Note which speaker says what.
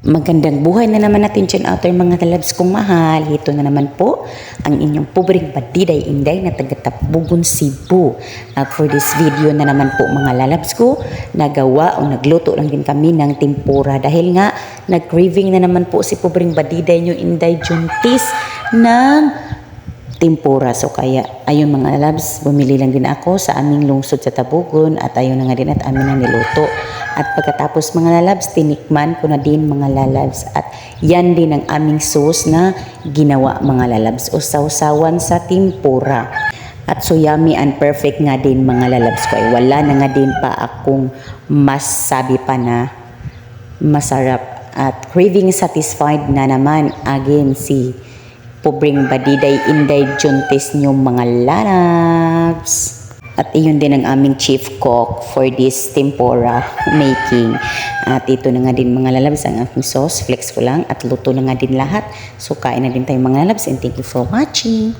Speaker 1: Magandang buhay na naman natin dyan out there mga talabs kong mahal. Ito na naman po ang inyong pobreng badiday inday na taga-Tabugon, Cebu. At for this video na naman po mga lalabs ko, nagawa o nagluto lang din kami ng tempura. Dahil nga nag-craving na naman po si pobreng badiday nyo inday Juntis ng tempura. So kaya ayun mga lalabs, bumili lang din ako sa aming lungsod sa Tabugon at ayun na nga din at amin na niluto. At pagkatapos mga lalabs, tinikman ko na din mga lalabs. At yan din ang aming sauce na ginawa mga lalabs o sausawan sa tempura. At so yummy and perfect nga din mga lalabs ko. Ay wala na nga din pa akong masabi pa na masarap. At craving satisfied na naman again si pobreng badiday inday Juntis nyo mga lalabs. At iyon din ang aming chief cook for this tempura making. At ito na nga din mga lalabs ang aking sauce. Flex ko lang at luto na nga din lahat. So kain na din tayo mga lalabs and thank you for watching.